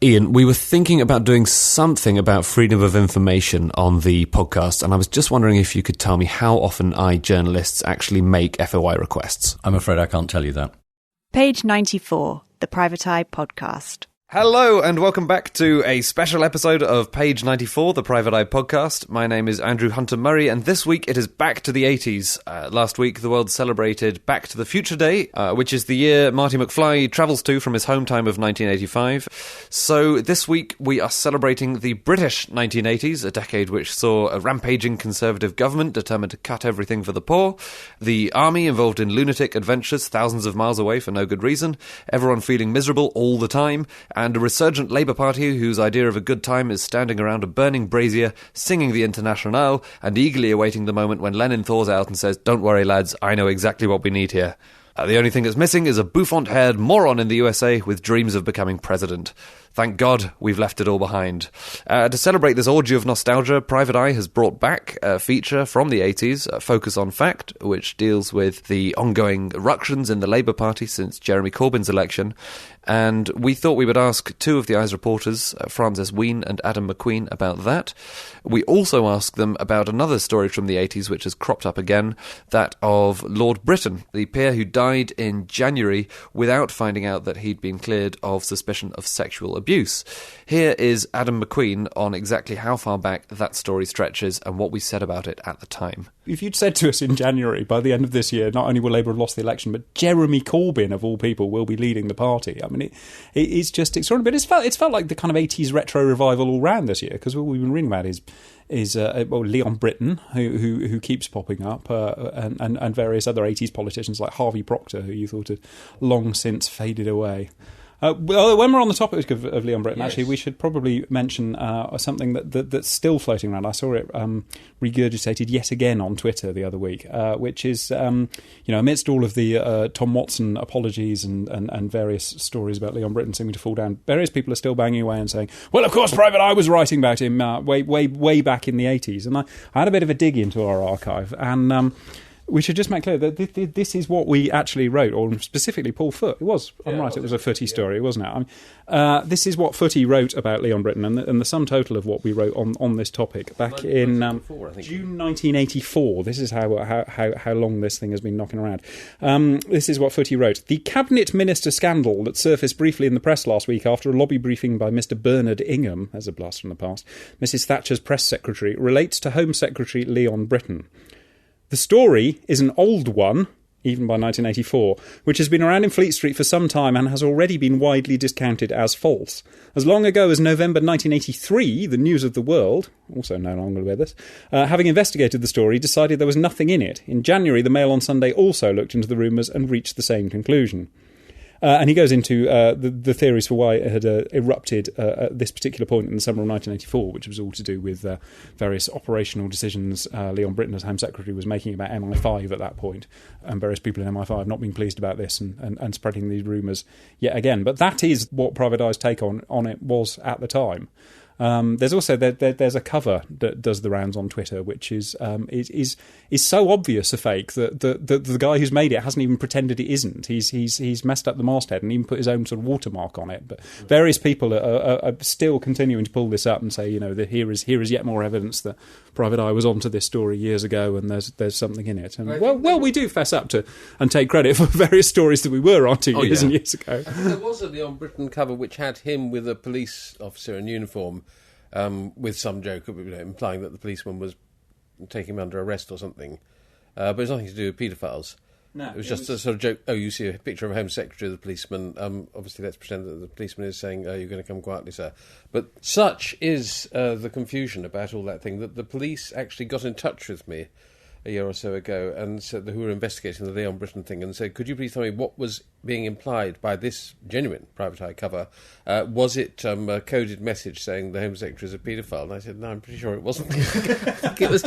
Ian, we were thinking about doing something about freedom of information on the podcast, and I was just wondering if you could tell me how often journalists actually make FOI requests. I'm afraid I can't tell you that. Page 94, the Private Eye Podcast. Hello and welcome back to a special episode of Page 94, the Private Eye Podcast. My name is Andrew Hunter-Murray, and this week it is back to the 80s. Last week the world celebrated Back to the Future Day, which is the year Marty McFly travels to from his home time of 1985. So this week we are celebrating the British 1980s, a decade which saw a rampaging Conservative government determined to cut everything for the poor, the army involved in lunatic adventures thousands of miles away for no good reason, everyone feeling miserable all the time, and a resurgent Labour Party whose idea of a good time is standing around a burning brazier, singing the Internationale, and eagerly awaiting the moment when Lenin thaws out and says, "Don't worry, lads, I know exactly what we need here." The only thing that's missing is a bouffant-haired moron in the USA with dreams of becoming president. Thank God we've left it all behind. To celebrate this orgy of nostalgia, Private Eye has brought back a feature from the 80s, Focus on Fact, which deals with the ongoing ructions in the Labour Party since Jeremy Corbyn's election. And we thought we would ask two of the Eye's reporters, Frances Wheen and Adam McQueen, about that. We also asked them about another story from the 80s which has cropped up again, that of Lord Britton, the peer who died in January without finding out that he'd been cleared of suspicion of sexual abuse. Here is Adam McQueen on exactly how far back that story stretches and what we said about it at the time. If you'd said to us in January, by the end of this year, not only will Labour have lost the election, but Jeremy Corbyn, of all people, will be leading the party. I mean, it's just extraordinary. But it's felt like the kind of 80s retro revival all round this year, because what we've been reading about is Leon Britton, who keeps popping up, and various other 80s politicians like Harvey Procter, who you thought had long since faded away. Well, when we're on the topic of Leon Britton, yes. Actually, we should probably mention something that's still floating around. I saw it regurgitated yet again on Twitter the other week, which is, amidst all of the Tom Watson apologies and various stories about Leon Britton seeming to fall down, various people are still banging away and saying, well, of course, Private Eye was writing about him way back in the 80s. And I had a bit of a dig into our archive, and we should just make clear that this is what we actually wrote, or specifically Paul Foot. It was, I'm right, it was a Footy story, wasn't it? This is what Footy wrote about Leon Britton, and the sum total of what we wrote on this topic back in June 1984. This is how long this thing has been knocking around. This is what Footy wrote. The Cabinet Minister scandal that surfaced briefly in the press last week after a lobby briefing by Mr Bernard Ingham, as a blast from the past, Mrs Thatcher's press secretary, relates to Home Secretary Leon Britton. The story is an old one, even by 1984, which has been around in Fleet Street for some time and has already been widely discounted as false. As long ago as November 1983, the News of the World, also no longer with us, having investigated the story, decided there was nothing in it. In January, the Mail on Sunday also looked into the rumours and reached the same conclusion. And he goes into the theories for why it had erupted at this particular point in the summer of 1984, which was all to do with various operational decisions Leon Britton, as Home Secretary, was making about MI5 at that point, and various people in MI5 not being pleased about this and spreading these rumours yet again. But that is what Private Eye's take on it was at the time. There's also there's a cover that does the rounds on Twitter, which is so obvious a fake that the guy who's made it hasn't even pretended it isn't. He's messed up the masthead and even put his own sort of watermark on it. But various people are still continuing to pull this up and say, that here is yet more evidence that Private Eye was onto this story years ago, and there's something in it. And we do fess up to and take credit for various stories that we were onto years and years ago. There was a Leon Britton cover which had him with a police officer in uniform, with some joke implying that the policeman was taking him under arrest or something. But it's nothing to do with paedophiles. No, it was just a sort of joke. Oh, you see a picture of a Home Secretary of the policeman. Obviously, let's pretend that the policeman is saying, you're going to come quietly, sir. But such is the confusion about all that thing that the police actually got in touch with me a year or so ago and said, who were investigating the Leon Britton thing, and said, could you please tell me what was being implied by this genuine Private Eye cover? Was it a coded message saying the Home Secretary is a paedophile? And I said, no, I'm pretty sure it wasn't. it was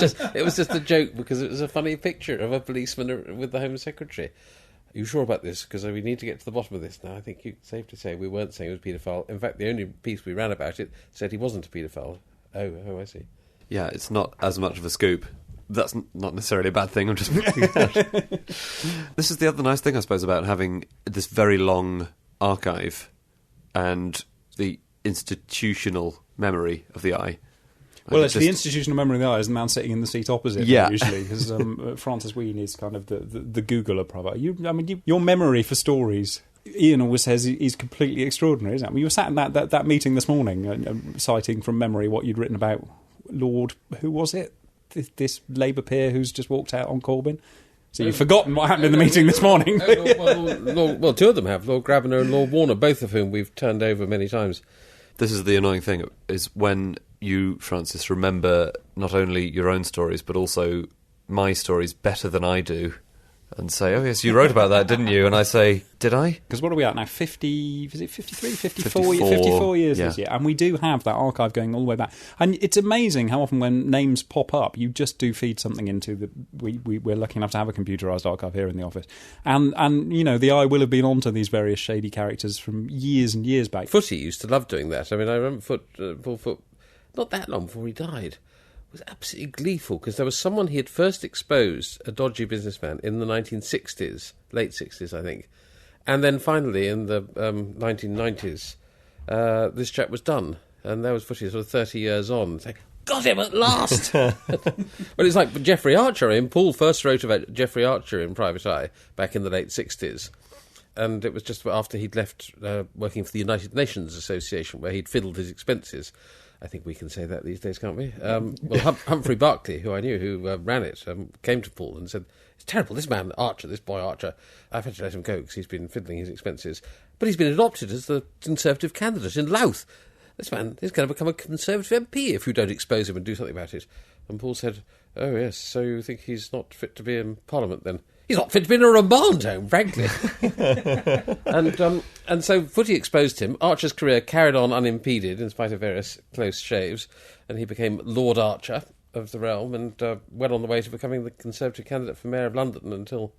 just a joke because it was a funny picture of a policeman with the Home Secretary. Are you sure about this? Because we need to get to the bottom of this now. I think it's safe to say we weren't saying he was a paedophile. In fact, the only piece we ran about it said he wasn't a paedophile. Oh, I see. Yeah, it's not as much of a scoop. That's not necessarily a bad thing, I'm just pointing it out. This is the other nice thing, I suppose, about having this very long archive and the institutional memory of the Eye. Well, it's the institutional memory of the Eye is the man sitting in the seat opposite, Yeah. usually, because Francis Wheen is kind of the Googler private. Your memory for stories, Ian always says, is completely extraordinary, isn't it? I mean, you were sat in that meeting this morning, citing from memory what you'd written about Lord, who was it? This Labour peer who's just walked out on Corbyn. So you've forgotten what happened in the meeting this morning. Well, two of them have, Lord Grabbanner and Lord Warner, both of whom we've turned over many times. This is the annoying thing, is when you, Francis, remember not only your own stories, but also my stories better than I do, and say, oh yes, you wrote about that, didn't you? And I say, did I? Because what are we at now? 50, is it 53, 54 years this year. And we do have that archive going all the way back. And it's amazing how often when names pop up, you just do feed something into we're lucky enough to have a computerised archive here in the office. And you know, the Eye will have been onto these various shady characters from years and years back. Footy used to love doing that. I mean, I remember Paul Foot, not that long before he died, was absolutely gleeful because there was someone he had first exposed, a dodgy businessman, in the 1960s, late 60s, I think. And then finally, in the 1990s, this chap was done. And there was Footy sort of 30 years on, saying, got him at last! Well, it's like Jeffrey Archer. I mean, Paul first wrote about Jeffrey Archer in Private Eye back in the late 60s. And it was just after he'd left working for the United Nations Association, where he'd fiddled his expenses. I think we can say that these days, can't we? Humphrey Barclay, who I knew, who ran it, came to Paul and said, it's terrible, this man, Archer, this boy Archer, I've had to let him go because he's been fiddling his expenses. But he's been adopted as the Conservative candidate in Louth. This man is going to become a Conservative MP if you don't expose him and do something about it. And Paul said, oh yes, so you think he's not fit to be in Parliament then? He's not fit to be in a remand home, frankly. and so Footy exposed him. Archer's career carried on unimpeded in spite of various close shaves, and he became Lord Archer of the realm and went on the way to becoming the Conservative candidate for Mayor of London until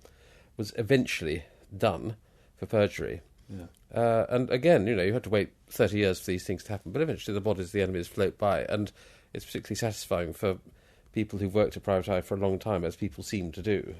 was eventually done for perjury. Yeah. And again, you know, you had to wait 30 years for these things to happen, but eventually the bodies of the enemies float by, and it's particularly satisfying for people who've worked at Private Eye for a long time, as people seem to do,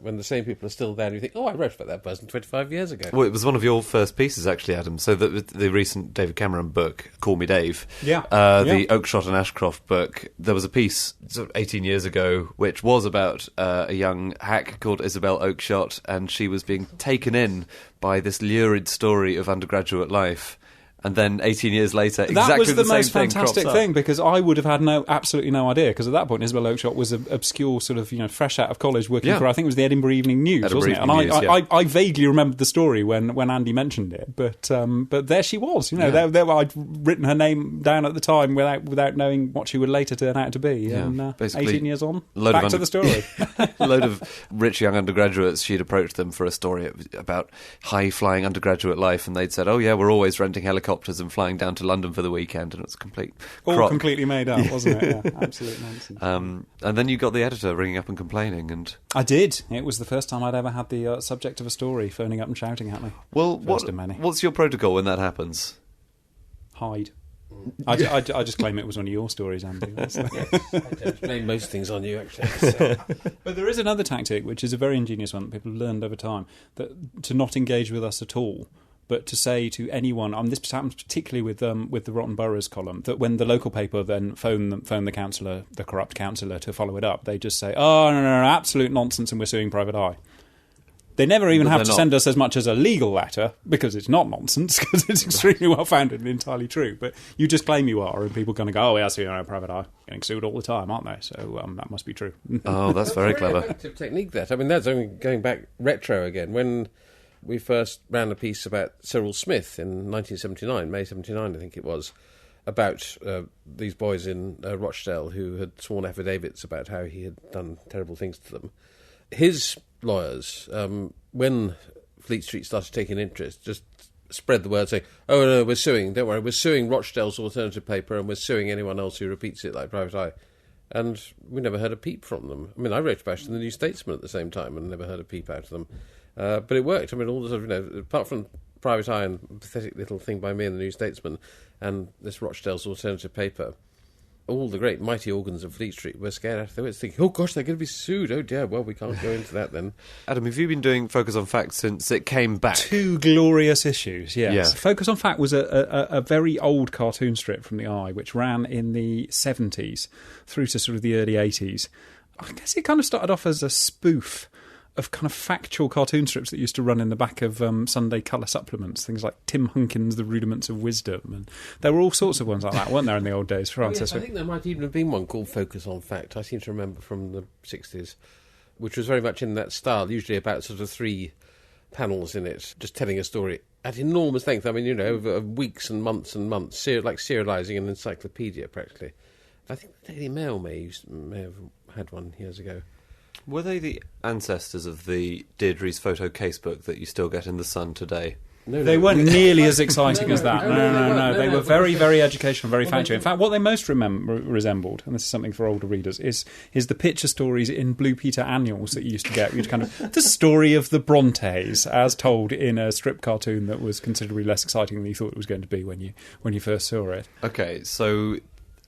when the same people are still there and you think, oh, I wrote about that person 25 years ago. Well, it was one of your first pieces, actually, Adam. So the recent David Cameron book, Call Me Dave, the Oakeshott and Ashcroft book, there was a piece sort of 18 years ago which was about a young hack called Isabel Oakeshott, and she was being taken in by this lurid story of undergraduate life. And then 18 years later, exactly the same thing crops up. That was the most fantastic thing, because I would have had absolutely no idea, because at that point Isabel Oakeshott was an obscure sort of, you know, fresh out of college working for, I think it was the Edinburgh Evening News, wasn't it? And I vaguely remembered the story when Andy mentioned it, but there she was, you know, there I'd written her name down at the time without knowing what she would later turn out to be. And 18 years on, back to the story. A load of rich young undergraduates, she'd approached them for a story about high-flying undergraduate life, and they'd said, oh yeah, we're always renting helicopters and flying down to London for the weekend, and it was complete all completely made up, wasn't it? Yeah, absolute nonsense. And then you got the editor ringing up and complaining, and I did. It was the first time I'd ever had the subject of a story phoning up and shouting at me. Well, what's your protocol when that happens? Hide. I just claim it was one of your stories, Andy. Yes, I don't blame most things on you, actually. So. But there is another tactic, which is a very ingenious one that people have learned over time, that to not engage with us at all, but to say to anyone, and this happens particularly with the Rotten Boroughs column, that when the local paper then phone the councillor, the corrupt councillor, to follow it up, they just say, oh, no, absolute nonsense, and we're suing Private Eye. They never even have to send us as much as a legal letter, because it's not nonsense, because it's extremely well-founded and entirely true. But you just claim you are, and people are going to go, oh, yeah, so you're Private Eye. Getting sued all the time, aren't they? So that must be true. Oh, that's very clever. Effective technique, that. I mean, that's only going back retro again. When we first ran a piece about Cyril Smith in 1979, May 79, I think it was, about these boys in Rochdale who had sworn affidavits about how he had done terrible things to them. His lawyers, when Fleet Street started taking interest, just spread the word saying, oh no, we're suing, don't worry, we're suing Rochdale's alternative paper and we're suing anyone else who repeats it like Private Eye. And we never heard a peep from them. I mean, I wrote about it in the New Statesman at the same time and never heard a peep out of them. But it worked. I mean, all the sort of, you know, apart from Private Eye and a pathetic little thing by me in the New Statesman and this Rochdale's alternative paper, all the great mighty organs of Fleet Street were scared out of their wits, thinking, oh gosh, they're going to be sued. Oh dear, well, we can't go into that then. Adam, have you been doing Focus on Fact since it came back? 2 glorious issues, yes. Yeah. Focus on Fact was a very old cartoon strip from the Eye, which ran in the 70s through to sort of the early 80s. I guess it kind of started off as a spoof of kind of factual cartoon strips that used to run in the back of Sunday colour supplements, things like Tim Hunkin's The Rudiments of Wisdom, and there were all sorts of ones like that, weren't there, in the old days, Francis? Yes, I think there might even have been one called Focus on Fact. I seem to remember from the 60s, which was very much in that style, usually about sort of 3 panels in it, just telling a story at enormous length. I mean, over weeks and months, like serialising an encyclopedia, practically. I think the Daily Mail may have had one years ago. Were they the ancestors of the Deirdre's photo casebook that you still get in the Sun today? No, they weren't nearly as exciting as that. No. They No, were very, very educational, very factual. In fact, what they most resembled, and this is something for older readers, is the picture stories in Blue Peter annuals that you used to get. You'd kind of the story of the Brontes, as told in a strip cartoon that was considerably less exciting than you thought it was going to be when you first saw it. Okay, so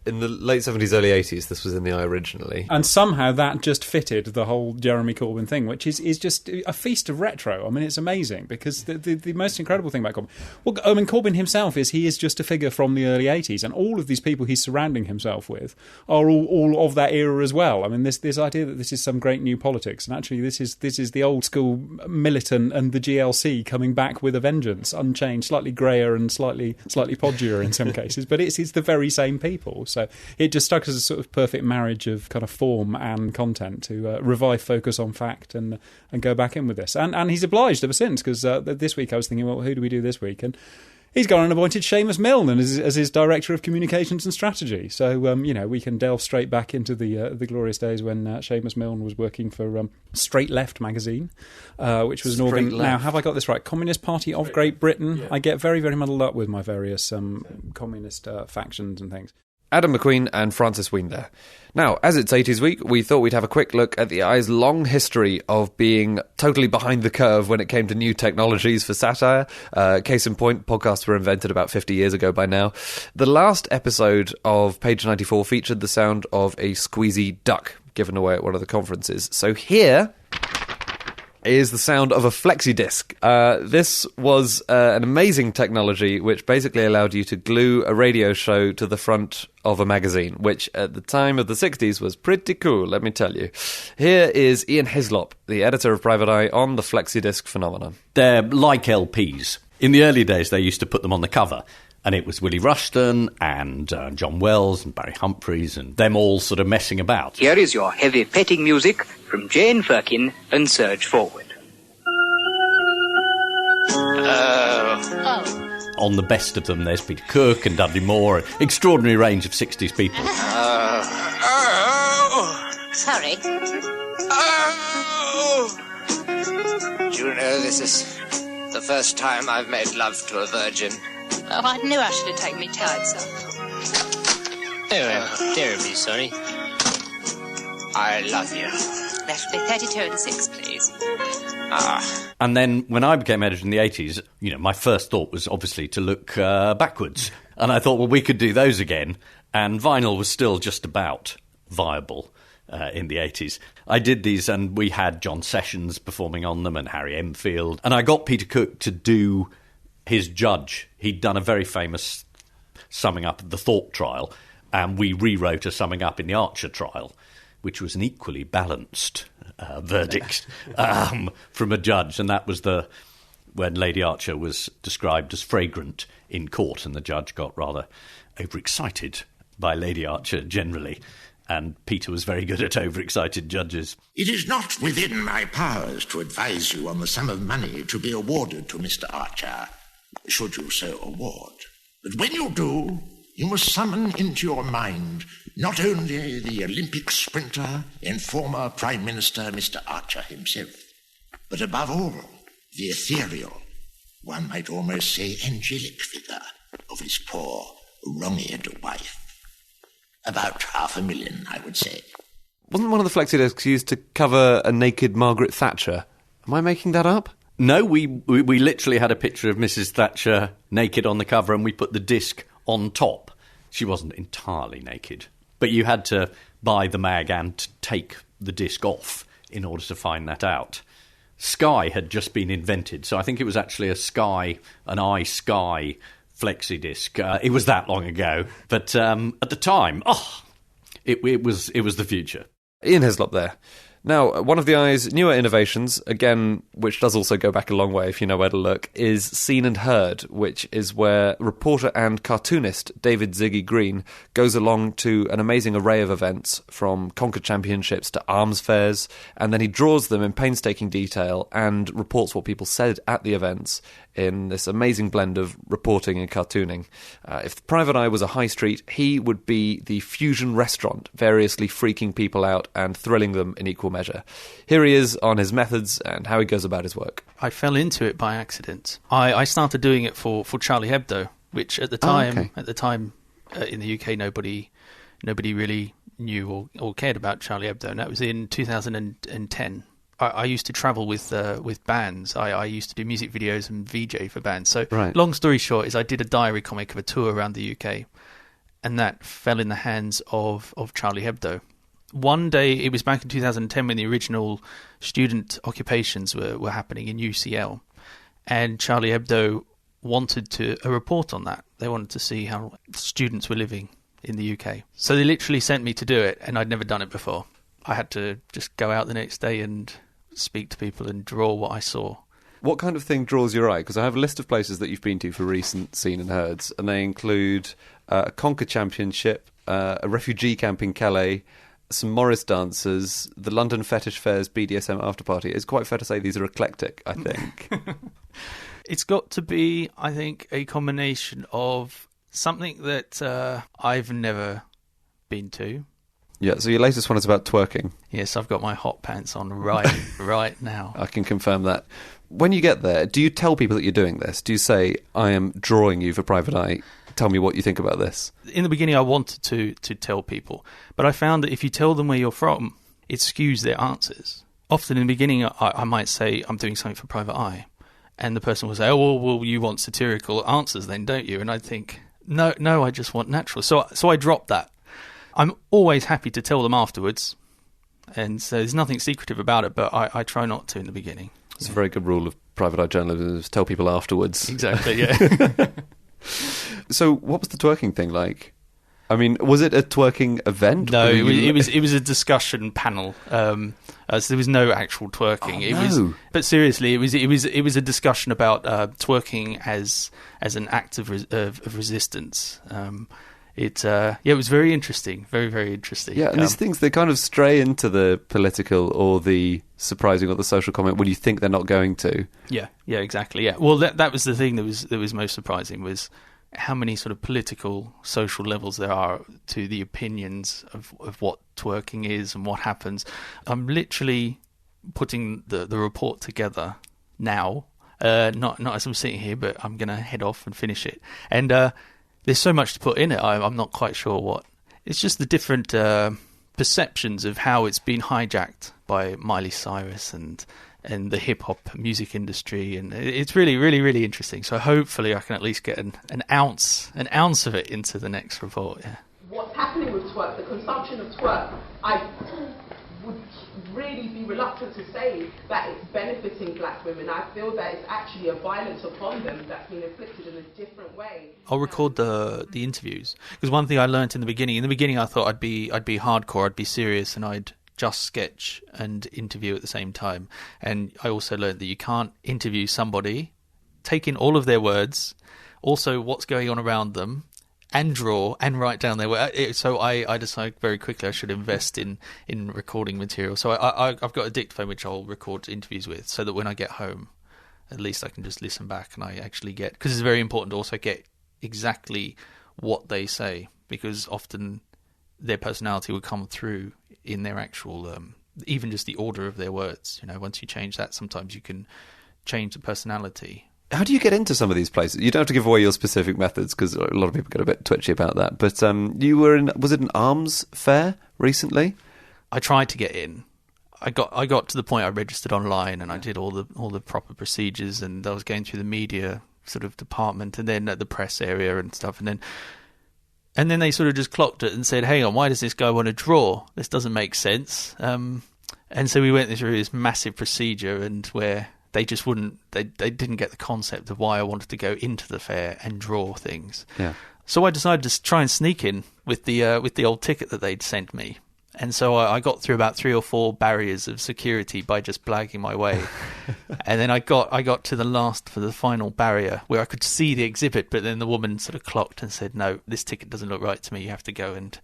in the late 70s, early 80s, this was in the Eye originally. And somehow that just fitted the whole Jeremy Corbyn thing, which is just a feast of retro. I mean, it's amazing, because the most incredible thing about Corbyn... Well, I mean, Corbyn himself he is just a figure from the early 80s, and all of these people he's surrounding himself with are all of that era as well. I mean, this idea that this is some great new politics, and actually this is the old school militant and the GLC coming back with a vengeance, unchanged, slightly greyer and slightly podgier in some cases, but it's the very same people. So it just struck as a sort of perfect marriage of kind of form and content to revive Focus on Fact and go back in with this. And he's obliged ever since, because this week I was thinking, well, who do we do this week? And he's gone and appointed Seamus Milne as his Director of Communications and Strategy. So, we can delve straight back into the glorious days when Seamus Milne was working for Straight Left magazine, which was an organ... Now, have I got this right? Communist Party of Great Britain. Yeah. I get very, very muddled up with my various communist factions and things. Adam McQueen and Francis Wheen there. Now, as it's 80s week, we thought we'd have a quick look at the Eye's long history of being totally behind the curve when it came to new technologies for satire. Case in point, podcasts were invented about 50 years ago by now. The last episode of Page 94 featured the sound of a squeezy duck given away at one of the conferences. So here is the sound of a flexi disc. This was an amazing technology which basically allowed you to glue a radio show to the front of a magazine, which at the time of the 60s was pretty cool, let me tell you. Here is Ian Hislop, the editor of Private Eye, on the flexi disc phenomenon. They're like LPs. In the early days, they used to put them on the cover, and it was Willie Rushton and John Wells and Barry Humphries and them all sort of messing about. Here is your heavy petting music from Jane Firkin and Surge Forward. On the best of them, there's Peter Cook and Dudley Moore, an extraordinary range of 60s people. Sorry. Do you know, this is the first time I've made love to a virgin. Oh, I knew I should have taken me tights off. Oh, terribly sorry. I love you. That would be 32 and 6, please. And then when I became editor in the 80s, my first thought was obviously to look backwards. And I thought, well, we could do those again. And vinyl was still just about viable in the 80s. I did these, and we had John Sessions performing on them and Harry Enfield. And I got Peter Cook to do his judge. He'd done a very famous summing up of the Thorpe trial, and we rewrote a summing up in the Archer trial, which was an equally balanced verdict from a judge. And that was when Lady Archer was described as fragrant in court, and the judge got rather overexcited by Lady Archer generally. And Peter was very good at overexcited judges. It is not within my powers to advise you on the sum of money to be awarded to Mr. Archer, should you so award. But when you do, you must summon into your mind not only the Olympic sprinter and former Prime Minister Mr. Archer himself, but above all, the ethereal, one might almost say angelic figure of his poor, wrong-eared wife. About 500,000, I would say. Wasn't one of the flexi discs used to cover a naked Margaret Thatcher? Am I making that up? No, we literally had a picture of Mrs. Thatcher naked on the cover, and we put the disc on top. She wasn't entirely naked, But you had to buy the mag and take the disc off in order to find that out. Sky had just been invented, so I think it was actually an iSky flexi disc. It was that long ago, but at the time, it was the future. Ian Hislop there. Now, one of the Eye's newer innovations, again, which does also go back a long way if you know where to look, is Seen and Heard, which is where reporter and cartoonist David Ziggy Green goes along to an amazing array of events, from Conquer Championships to arms fairs, and then he draws them in painstaking detail and reports what people said at the events in this amazing blend of reporting and cartooning. If the Private Eye was a high street, he would be the fusion restaurant, variously freaking people out and thrilling them in equal measure. Here he is on his methods and how he goes about his work. I fell into it by accident. I started doing it for Charlie Hebdo, which at the time in the UK nobody really knew or cared about Charlie Hebdo, and that was in 2010. I used to travel with bands. I used to do music videos and VJ for bands. So long story short is I did a diary comic of a tour around the UK, and that fell in the hands of Charlie Hebdo. One day, it was back in 2010 when the original student occupations were happening in UCL, and Charlie Hebdo wanted a report on that. They wanted to see how students were living in the UK. So they literally sent me to do it, and I'd never done it before. I had to just go out the next day and speak to people and draw what I saw. What kind of thing draws your eye? Because I have a list of places that you've been to for recent Seen and Heards, and they include a Conquer Championship, a refugee camp in Calais, some Morris dancers, the London Fetish Fair's BDSM after party. It's quite fair to say these are eclectic, I think. It's got to be, I think, a combination of something that I've never been to. Yeah, so your latest one is about twerking. Yes, I've got my hot pants on right now. I can confirm that. When you get there, do you tell people that you're doing this? Do you say, I am drawing you for Private Eye, tell me what you think about this? In the beginning, I wanted to tell people, but I found that if you tell them where you're from, it skews their answers. Often in the beginning, I might say, I'm doing something for Private Eye, and the person will say, oh, well, you want satirical answers then, don't you? And I think, no, I just want natural. So I dropped that. I'm always happy to tell them afterwards, and so there's nothing secretive about it, but I try not to in the beginning. It's a very good rule of Private Eye journalism, is tell people afterwards. Exactly, yeah. So what was the twerking thing like? I mean, was it a twerking event? No, it was a discussion panel. So there was no actual twerking. But seriously, it was a discussion about twerking as an act of resistance. It was very interesting, very, very interesting. Yeah, and these things, they kind of stray into the political or the surprising or the social comment when you think they're not going to. Yeah, exactly. Yeah, well, that was the thing that was most surprising, was how many sort of political, social levels there are to the opinions of what twerking is and what happens. I'm literally putting the report together now, not as I'm sitting here, but I'm going to head off and finish it. And there's so much to put in it, I'm not quite sure what. It's just the different perceptions of how it's been hijacked by Miley Cyrus and the hip-hop music industry, and it's really, really, really interesting. So hopefully I can at least get an ounce of it into the next report, yeah. What's happening with twerk, the consumption of twerk, I would really be reluctant to say that it's benefiting black women. I feel that it's actually a violence upon them that's been inflicted in a different way. I'll record the interviews, because one thing I learnt in the beginning I thought I'd be hardcore, I'd be serious, and I'd just sketch and interview at the same time. And I also learned that you can't interview somebody, take in all of their words, also what's going on around them, and draw and write down their words. So I decided very quickly I should invest in recording material. So I've got a dictaphone which I'll record interviews with, so that when I get home, at least I can just listen back and I actually get... Because it's very important to also get exactly what they say, because often their personality will come through in their actual... even just the order of their words. You know, once you change that, sometimes you can change the personality. How do you get into some of these places? You don't have to give away your specific methods, because a lot of people get a bit twitchy about that. But you were in... Was it an arms fair recently? I tried to get in. I got to the point I registered online, and I did all the proper procedures, and I was going through the media sort of department, and then at the press area and stuff, and then And then they sort of just clocked it and said, hang on, why does this guy want to draw? This doesn't make sense. And so we went through this massive procedure, and where they just wouldn't, they didn't get the concept of why I wanted to go into the fair and draw things. Yeah. So I decided to try and sneak in with the old ticket that they'd sent me. And so I got through about 3 or 4 barriers of security by just blagging my way. And then I got to the final barrier where I could see the exhibit, but then the woman sort of clocked and said, no, this ticket doesn't look right to me, you have to go. And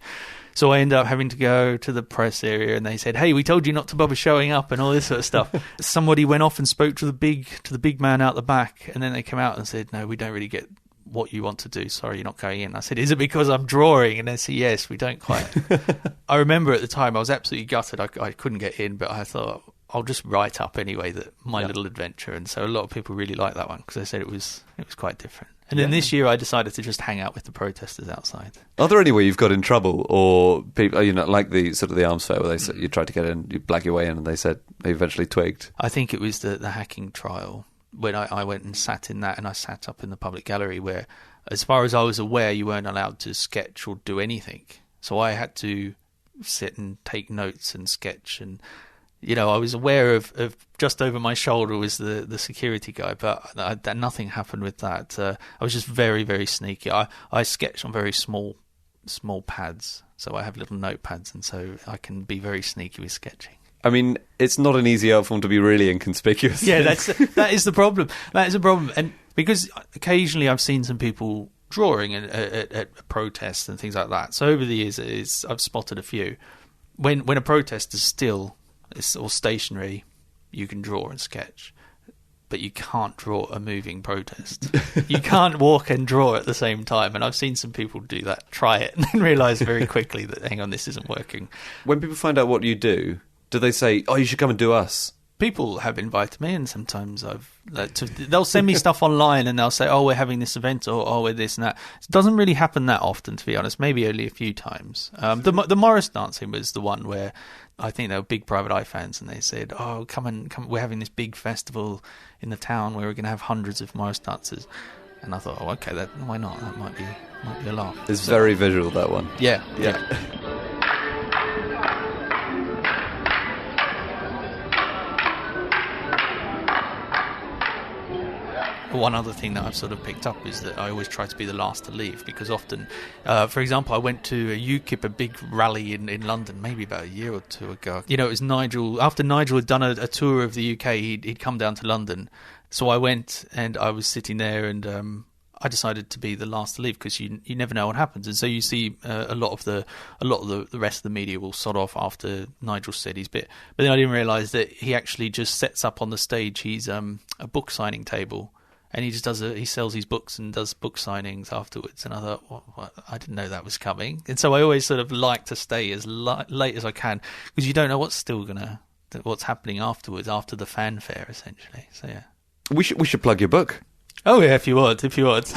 so I ended up having to go to the press area, and they said, hey, we told you not to bother showing up and all this sort of stuff. Somebody went off and spoke to the big man out the back, and then they came out and said, no, we don't really get what you want to do. Sorry, you're not going in. I said, is it because I'm drawing? And they said, yes, we don't quite. I remember at the time I was absolutely gutted. I couldn't get in, but I thought I'll just write up anyway that my little adventure. And so a lot of people really liked that one because they said it was quite different. And then this year I decided to just hang out with the protesters outside. Are there any way you've got in trouble, or people, like the sort of the arms fair where they said you tried to get in, you blag your way in, and they said they eventually twigged? I think it was the hacking trial. When I went and sat in that, and I sat up in the public gallery where, as far as I was aware, you weren't allowed to sketch or do anything. So I had to sit and take notes and sketch. And, I was aware of just over my shoulder was the security guy, but nothing happened with that. I was just very, very sneaky. I sketched on very small pads. So I have little notepads, and so I can be very sneaky with sketching. I mean, it's not an easy art form to be really inconspicuous. Yeah, that is the problem. That is a problem. And because occasionally I've seen some people drawing at protests and things like that. So over the years, I've spotted a few. When a protest is still or stationary, you can draw and sketch. But you can't draw a moving protest. You can't walk and draw at the same time. And I've seen some people do that, try it, and then realise very quickly that, hang on, this isn't working. When people find out what you do they say, oh, you should come and do us? People have invited me, and sometimes they'll send me stuff online, and they'll say, oh, we're having this event, or oh, we're this and that. It doesn't really happen that often, to be honest, maybe only a few times. The Morris dancing was the one where I think they were big Private Eye fans, and they said, oh, come, we're having this big festival in the town where we're going to have hundreds of Morris dancers. And I thought, oh, okay, why not? That might be a laugh. It's very visual, that one. Yeah. One other thing that I've sort of picked up is that I always try to be the last to leave, because often, for example, I went to a UKIP, a big rally in London, maybe about a year or two ago. It was Nigel. After Nigel had done a tour of the UK, he'd come down to London. So I went, and I was sitting there, and I decided to be the last to leave, because you never know what happens. And so you see a lot of the rest of the media will sod off after Nigel said his bit. But then I didn't realise that he actually just sets up on the stage. He's a book signing table. And he just he sells his books and does book signings afterwards. And I thought, well, I didn't know that was coming. And so I always sort of like to stay as late as I can, because you don't know what's happening afterwards, after the fanfare, essentially. So yeah, we should plug your book. Oh yeah, if you want.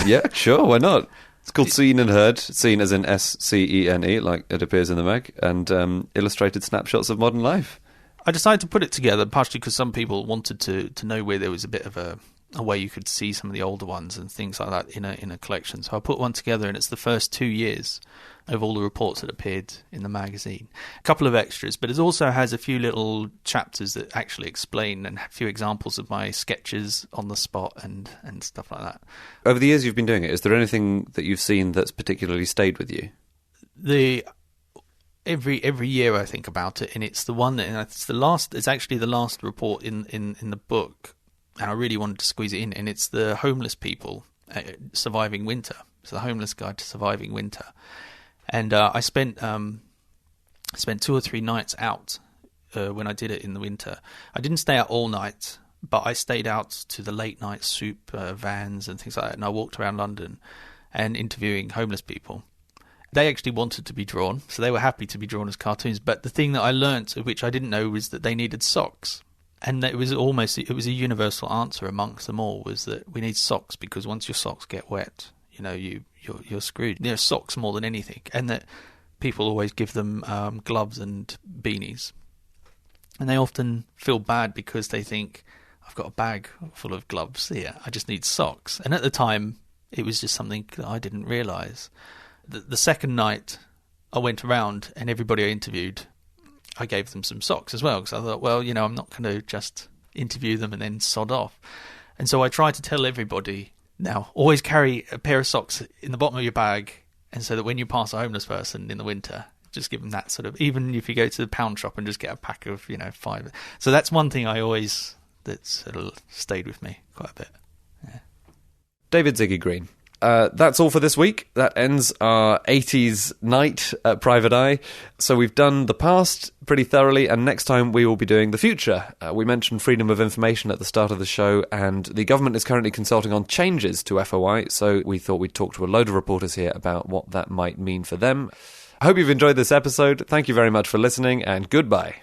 Yeah, sure, why not? It's called Seen and Heard. Seen as in SCENE, like it appears in the mag, and illustrated snapshots of modern life. I decided to put it together partially because some people wanted to know where there was a bit of a way you could see some of the older ones and things like that in a collection. So I put one together, and it's the first 2 years of all the reports that appeared in the magazine. A couple of extras, but it also has a few little chapters that actually explain, and a few examples of my sketches on the spot and stuff like that. Over the years you've been doing it, is there anything that you've seen that's particularly stayed with you? Every year I think about it, and it's the one that it's actually the last report in the book. And I really wanted to squeeze it in, and it's the homeless people surviving winter. It's the Homeless Guide to Surviving Winter. And I spent 2 or 3 nights out when I did it in the winter. I didn't stay out all night, but I stayed out to the late night soup vans and things like that, and I walked around London and interviewing homeless people. They actually wanted to be drawn, so they were happy to be drawn as cartoons. But the thing that I learnt, which I didn't know, was that they needed socks. And it was a universal answer amongst them all, was that we need socks, because once your socks get wet, you're screwed. They're socks more than anything, and that people always give them gloves and beanies, and they often feel bad because they think, I've got a bag full of gloves here, I just need socks. And at the time, it was just something that I didn't realise. The second night, I went around and everybody I interviewed, I gave them some socks as well, because I thought, well, I'm not going to just interview them and then sod off. And so I tried to tell everybody, now, always carry a pair of socks in the bottom of your bag, and so that when you pass a homeless person in the winter, just give them that sort of, even if you go to the pound shop and just get a pack of, 5. So that's one thing that sort of stayed with me quite a bit. Yeah. David Ziggy Green. That's all for this week. That ends our 80s night at Private Eye. So we've done the past pretty thoroughly, and next time we will be doing the future. We mentioned freedom of information at the start of the show, and the government is currently consulting on changes to FOI, so we thought we'd talk to a load of reporters here about what that might mean for them. I hope you've enjoyed this episode. Thank you very much for listening, and goodbye.